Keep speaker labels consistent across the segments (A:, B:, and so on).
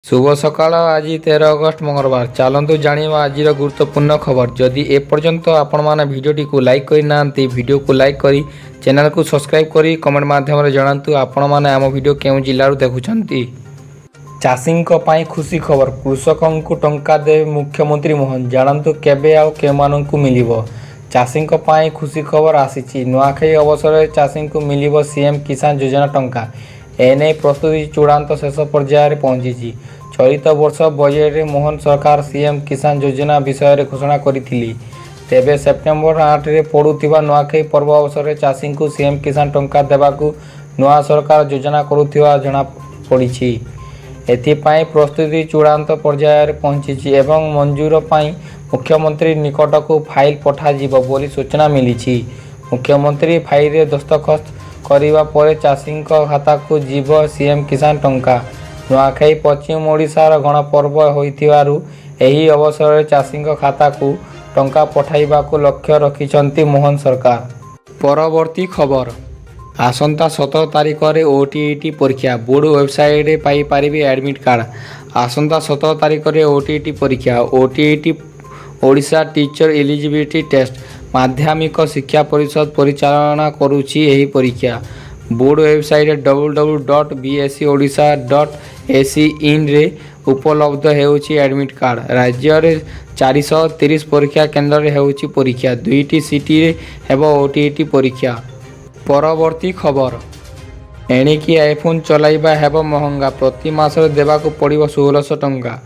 A: शुभ सकाळ आज 13 अगस्ट मंगलवार। चलतु जानिबा आजिर गुरुत्वपूर्ण खबर। जदि एपर्यंत आपण माने भिडियोटी को लाइक करि नांती भिडियो को लाइक करी चैनल को सब्सक्राइब करी कमेंट माध्यम जनातु आपण माने आम भिडियो केउ जिल्लारू देखुछंती। चाषींक पाई खुशी खबर। कृषकंकु टंका दे मुख्यमंत्री मोहन जानतु केबे आ केमानंकु मिलिबो। चाषींक पाई खुशी खबर आसीची। नुआखाई अवसर चाषींकु मिलिबो सीएम किसान योजना टंका। एने प्रस्तुति चूड़ांत शेष पर्यायर पहुंची। चलित वर्ष बजेट मोहन सरकार सीएम किसान योजना विषय घोषणा करिथिली। तेबे सेप्टेम्बर 8 रे पड़ुथिबा नुआखाई पर्व अवसर चाषी को सीएम किसान टंका देबाकू नुआ सरकार योजना करुथिबा जणा पड़िछि। एथिपाई प्रस्तुति चूड़ांत पर्यायर पहुंची एवं मंजूर पाई मुख्यमंत्री निकट को फाइल पठा जीव बोली सूचना मिली। मुख्यमंत्री फाइल रे दस्तखत करिबा परे चाषी खाता को जीव सीएम किसान टंका। नुआखाई पश्चिम ओडिशार गणपर्व होइथिबारु एही अवसर चाषी खाता को टंका पठाइबाकू लक्ष्य रखिछंती मोहन सरकार। परवर्ती खबर। आसंता 17 तारिख रे ओटीईटी परीक्षा। बोर्ड वेबसाइट रे पाई पारिबे एडमिट कार्ड। आसंता 17 तारिख रे ओटीईटी परीक्षा। OTET Odisha teacher eligibility test माध्यमिक शिक्षा परिषद परिचालना करुछि। एही परीक्षा बोर्ड वेबसाइट www.bscodisha.ac.in रे उपलब्ध हेउछि एडमिट कार्ड। राज्य रे 430 परीक्षा केंद्र रे हेउछि परीक्षा। 2टी सिटी रे हेबो ओटीईटी परीक्षा। परवर्ती खबर। एणिकी आईफोन चलाइबा हेबो महंगा। प्रति मासरे देबाकू पड़िबो 1600 टंका।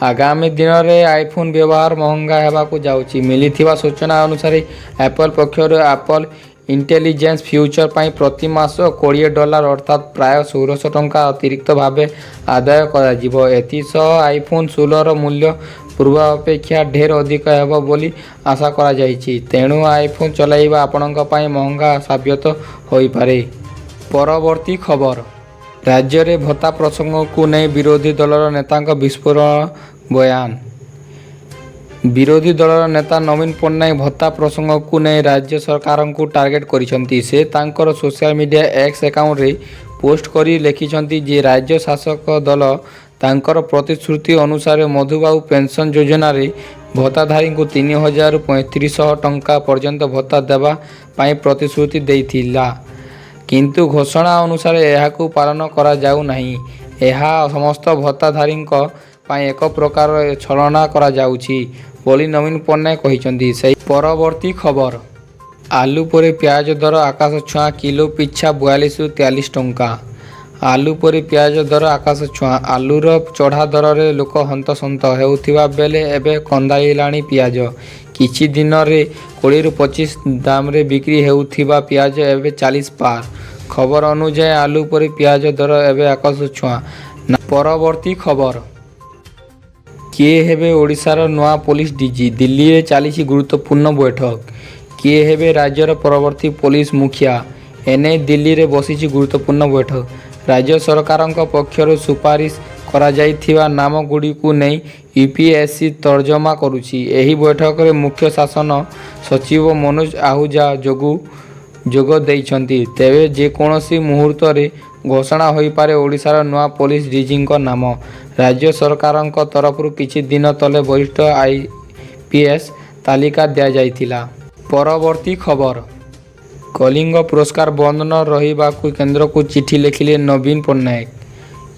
A: आगामी दिन में आईफोन व्यवहार महंगा हेबाकू जाउछि। मिलिथिबा सूचना अनुसार एप्पल पक्षर एप्पल इंटेलिजेंस फ्यूचर पाई प्रति मास $20 अर्थात प्राय 1600 टंका अतिरिक्त भावे आदाय कराजिबो। एथिसह आईफोन 16 मूल्य पूर्व अपेक्षा ढेर अधिक हेबो बोली आशा करा जाइछि। तेणु आईफोन चलाइबा आपणक पाई महंगा साब्यत होई पारे। परवर्ती खबर। राज्य रे भत्ता प्रसंग को नहीं विरोधी दलर नेतांक विस्फोरण बयान। विरोधी दलर नेता नवीन पट्टनायक भत्ता प्रसंग को नहीं राज्य सरकार को टार्गेट करिसंती। से तांकर सोशल मीडिया एक्स अकाउंट रे पोस्ट करी लिखिसंती जे राज्य शासक दल तांकर प्रतिश्रुति अनुसार मधुबाबू पेंशन योजना रे भत्ताधारी को 3000 रु 3500 टंका पर्यंत भत्ता देवा पाई प्रतिश्रुति देइथिला। किंतु घोषणा अनुसार यह पालन करा जाऊ नहीं। यह समस्त भत्ताधारी पाई एक प्रकार छलना करा जाउछि बोली नवीन पट्टनायक कहिसंती। सही परवर्ती खबर। आलू पर प्याज दर आकाश छुआ। किलो पिछा 42 रु 43 टंका। आलू पर प्याज दर आकाश छुआ। आलूर चढ़ा दर रे लोक हंतसंत हेउथिबा बेले एबे कंदाइलाणी प्याज। किछि दिन रे 20 रु 25 दाम रे बिक्री हेउथिबा प्याज एबे 40 पार। खबर अनुसार आलू पर प्याज दर एबे आकाश छुआ। परवर्ती खबर। किए हेबे ओडिशार नुआ पुलिस डीजी। दिल्ली रे चली गुरुत्वपूर्ण बैठक। किए हेबे राज्यर परवर्ती पुलिस मुखिया। एने दिल्ली रे बसी गुरुत्वपूर्ण बैठक। राज्य सरकार पक्षर सुपारिश करा जाइथिबा नाम गुडी को नहीं यूपीएससी तर्जमा करुछि। एही बैठक रे मुख्य शासन सचिव मनोज आहूजा जोग देइछंती। तेबे जे कोनोसी मुहूर्त रे घोषणा होई पारे ओडिशार नुआ पुलिस डीजी नाम। राज्य सरकार तरफ किछि दिन तले वरिष्ठ आईपीएस तालिका दिया जाइथिला। परवर्ती खबर। कलिंग पुरस्कार बंद न रहिबाकू केंद्र को चिठी लिखिले नवीन पट्टनायक।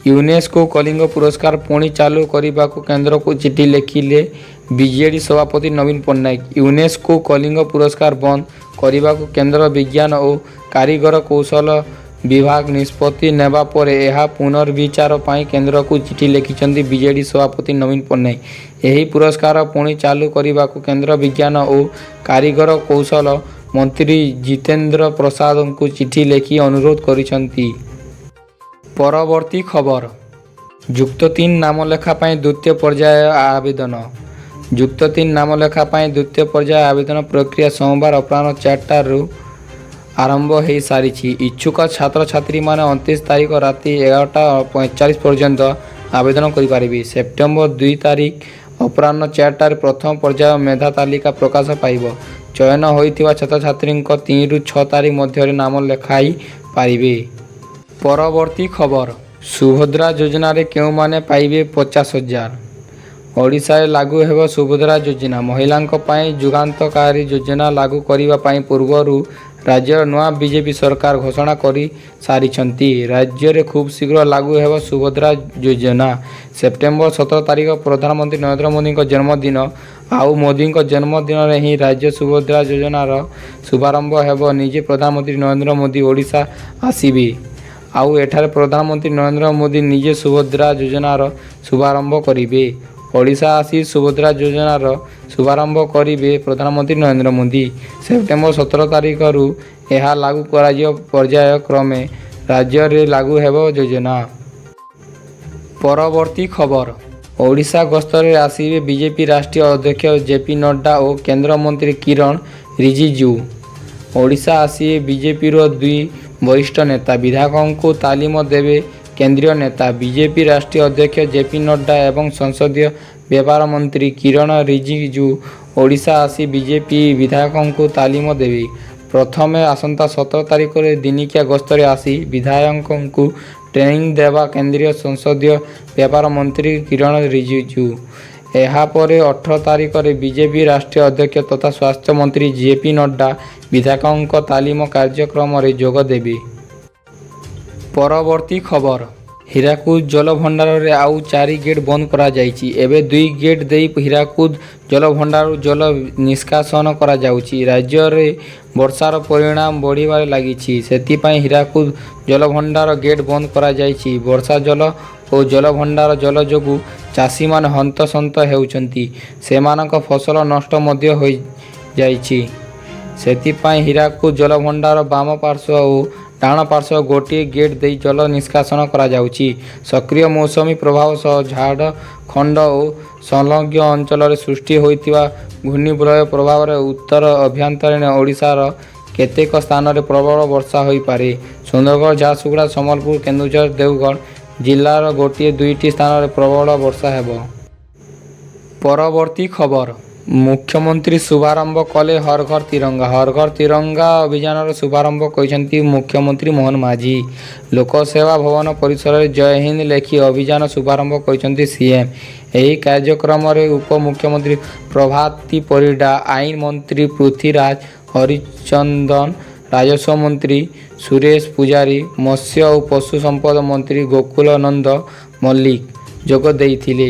A: यूनेस्को कलिंग पुरस्कार पुणी चालू करने केंद्र को चिठी लिखिले बीजेडी सभापति नवीन पट्टनायक। यूनेस्को कलिंग पुरस्कार बंद करने केंद्र विज्ञान और कारीगर कौशल विभाग निष्पत्ति नेबा परे यह पुनर्विचार पाई केंद्र को चिठी लिखिछंती बीजेडी सभापति नवीन पट्टनायक। यही पुरस्कार पुणी चालू करने केंद्र विज्ञान और कारीगर कौशल मंत्री जितेंद्र प्रसाद को चिठी लिखि अनुरोध करिछंती। परवर्ती खबर। युक्त 3 नामलेखा पाई द्वितीय पर्याय आवेदन। युक्त 3 नामलेखा पाई द्वितीय पर्याय आवेदन प्रक्रिया सोमवार अपराह्न 4टा रु आरंभ हो सारी। इच्छुक छात्र छात्री माने 29 तारिख राति 11:45 पर्यंत आवेदन करें। सेप्टेम्बर 2 तारिख अपराह्न 4टार प्रथम पर्याय मेधा तालिका प्रकाश पाइब। चयन होइथिबा छात्र छात्री 3 रु 6 तारिख मध्य नाम लेखाई पारिबे। परवर्ती खबर। ସୁଭଦ୍ରା ଯୋଜନାରେ କେଉଁମାନେ ପାଇବେ 50,000? ଓଡ଼ିଶାରେ ଲାଗୁ ହେବ ସୁଭଦ୍ରା ଯୋଜନା। ମହିଳାଙ୍କ ପାଇଁ ଯୁଗାନ୍ତକାରୀ ଯୋଜନା ଲାଗୁ କରିବା ପାଇଁ ପୂର୍ବରୁ ରାଜ୍ୟର ନୂଆ ବିଜେପି ସରକାର ଘୋଷଣା କରିସାରିଛନ୍ତି। ରାଜ୍ୟରେ ଖୁବ୍ ଶୀଘ୍ର ଲାଗୁ ହେବ ସୁଭଦ୍ରା ଯୋଜନା। ସେପ୍ଟେମ୍ବର 17 ତାରିଖ ପ୍ରଧାନମନ୍ତ୍ରୀ ନରେନ୍ଦ୍ର ମୋଦିଙ୍କ ଜନ୍ମଦିନ। ଆଉ ମୋଦିଙ୍କ ଜନ୍ମଦିନରେ ହିଁ ରାଜ୍ୟ ସୁଭଦ୍ରା ଯୋଜନାର ଶୁଭାରମ୍ଭ ହେବ। ନିଜେ ପ୍ରଧାନମନ୍ତ୍ରୀ ନରେନ୍ଦ୍ର ମୋଦି ଓଡ଼ିଶା ଆସିବେ। ଆଉ ଏଠାରେ ପ୍ରଧାନମନ୍ତ୍ରୀ ନରେନ୍ଦ୍ର ମୋଦି ନିଜେ ସୁଭଦ୍ରା ଯୋଜନାର ଶୁଭାରମ୍ଭ କରିବେ। ଓଡ଼ିଶା ଆସି ସୁଭଦ୍ରା ଯୋଜନାର ଶୁଭାରମ୍ଭ କରିବେ ପ୍ରଧାନମନ୍ତ୍ରୀ ନରେନ୍ଦ୍ର ମୋଦି। ସେପ୍ଟେମ୍ବର 17 ତାରିଖରୁ ଏହା ଲାଗୁ କରାଯିବ। ପର୍ଯ୍ୟାୟ କ୍ରମେ ରାଜ୍ୟରେ ଲାଗୁ ହେବ ଯୋଜନା। ପରବର୍ତ୍ତୀ ଖବର। ଓଡ଼ିଶା ଗସ୍ତରେ ଆସିବେ ବିଜେପି ରାଷ୍ଟ୍ରୀୟ ଅଧ୍ୟକ୍ଷ ଜେପି ନଡ୍ଡା ଓ କେନ୍ଦ୍ରମନ୍ତ୍ରୀ କିରଣ ରିଜିଜୁ। ଓଡ଼ିଶା ଆସିବେ ବିଜେପିର ଦୁଇ ବରିଷ୍ଠ ନେତା। ବିଧାୟକଙ୍କୁ ତାଲିମ ଦେବେ କେନ୍ଦ୍ରୀୟ ନେତା। ବିଜେପି ରାଷ୍ଟ୍ରୀୟ ଅଧ୍ୟକ୍ଷ ଜେପି ନଡ୍ଡା ଏବଂ ସଂସଦୀୟ ବ୍ୟାପାର ମନ୍ତ୍ରୀ କିରଣ ରିଜିଜୁ ଓଡ଼ିଶା ଆସି ବିଜେପି ବିଧାୟକଙ୍କୁ ତାଲିମ ଦେବେ। ପ୍ରଥମେ ଆସନ୍ତା 17 ତାରିଖରେ ଦିନିକିଆ ଗସ୍ତରେ ଆସି ବିଧାୟକଙ୍କୁ ଟ୍ରେନିଂ ଦେବା କେନ୍ଦ୍ରୀୟ ସଂସଦୀୟ ବ୍ୟାପାର ମନ୍ତ୍ରୀ କିରଣ ରିଜିଜୁ। ଏହାପରେ 18 ତାରିଖରେ ବିଜେପି ରାଷ୍ଟ୍ରୀୟ ଅଧ୍ୟକ୍ଷ ତଥା ସ୍ୱାସ୍ଥ୍ୟ ମନ୍ତ୍ରୀ ଜେପି ନଡ୍ଡା ବିଧାୟକଙ୍କ ତାଲିମ କାର୍ଯ୍ୟକ୍ରମରେ ଯୋଗ ଦେବେ। ପରବର୍ତ୍ତୀ ଖବର। ହୀରାକୁଦ ଜଳଭଣ୍ଡାରରେ ଆଉ 4 ଗେଟ୍ ବନ୍ଦ କରାଯାଇଛି। ଏବେ 2 ଗେଟ୍ ଦେଇ ହୀରାକୁଦ ଜଳଭଣ୍ଡାରରୁ ଜଳ ନିଷ୍କାସନ କରାଯାଉଛି। ରାଜ୍ୟରେ ବର୍ଷାର ପରିମାଣ ବଢ଼ିବାରେ ଲାଗିଛି। ସେଥିପାଇଁ ହୀରାକୁଦ ଜଳଭଣ୍ଡାର ଗେଟ୍ ବନ୍ଦ କରାଯାଇଛି। ବର୍ଷା ଜଳ ଓ ଜଳଭଣ୍ଡାର ଜଳ ଯୋଗୁଁ ଚାଷୀମାନେ ହନ୍ତସନ୍ତ ହେଉଛନ୍ତି। ସେମାନଙ୍କ ଫସଲ ନଷ୍ଟ ମଧ୍ୟ ହୋଇଯାଇଛି। ସେଥିପାଇଁ ହୀରାକୁଦ ଜଳଭଣ୍ଡାର ବାମ ପାର୍ଶ୍ୱ ଓ ଡାହାଣ ପାର୍ଶ୍ୱ ଗୋଟିଏ ଗେଟ୍ ଦେଇ ଜଳ ନିଷ୍କାସନ କରାଯାଉଛି। ସକ୍ରିୟ ମୌସୁମୀ ପ୍ରଭାବ ସହ ଝାଡ଼ଖଣ୍ଡ ଓ ସଂଲଗ୍ନ ଅଞ୍ଚଳରେ ସୃଷ୍ଟି ହୋଇଥିବା ଘୂର୍ଣ୍ଣିବଳୟ ପ୍ରଭାବରେ ଉତ୍ତର ଆଭ୍ୟନ୍ତରୀଣ ଓଡ଼ିଶାର କେତେକ ସ୍ଥାନରେ ପ୍ରବଳ ବର୍ଷା ହୋଇପାରେ। ସୁନ୍ଦରଗଡ଼, ଝାରସୁଗୁଡ଼ା, ସମ୍ବଲପୁର, କେନ୍ଦୁଝର, ଦେଓଗଡ଼ ଜିଲ୍ଲାର 1-2ଟି ସ୍ଥାନରେ ପ୍ରବଳ ବର୍ଷା ହେବ। ପରବର୍ତ୍ତୀ ଖବର। ମୁଖ୍ୟମନ୍ତ୍ରୀ ଶୁଭାରମ୍ଭ କଲେ ହର ଘର ତିରଙ୍ଗା। ହର ଘର ତିରଙ୍ଗା ଅଭିଯାନର ଶୁଭାରମ୍ଭ କରିଛନ୍ତି ମୁଖ୍ୟମନ୍ତ୍ରୀ ମୋହନ ମାଝୀ। ଲୋକସେବା ଭବନ ପରିସରରେ ଜୟ ହିନ୍ଦ ଲେଖି ଅଭିଯାନ ଶୁଭାରମ୍ଭ କରିଛନ୍ତି ସିଏମ୍। ଏହି କାର୍ଯ୍ୟକ୍ରମରେ ଉପମୁଖ୍ୟମନ୍ତ୍ରୀ ପ୍ରଭାତୀ ପରିଡ଼ା, ଆଇନ ମନ୍ତ୍ରୀ ପୃଥ୍ୱୀରାଜ ହରିଚନ୍ଦନ, ରାଜସ୍ୱ ମନ୍ତ୍ରୀ ସୁରେଶ ପୂଜାରୀ, ମତ୍ସ୍ୟ ଓ ପଶୁ ସମ୍ପଦ ମନ୍ତ୍ରୀ ଗୋକୁଳ ନନ୍ଦ ମଲ୍ଲିକ ଯୋଗ ଦେଇଥିଲେ।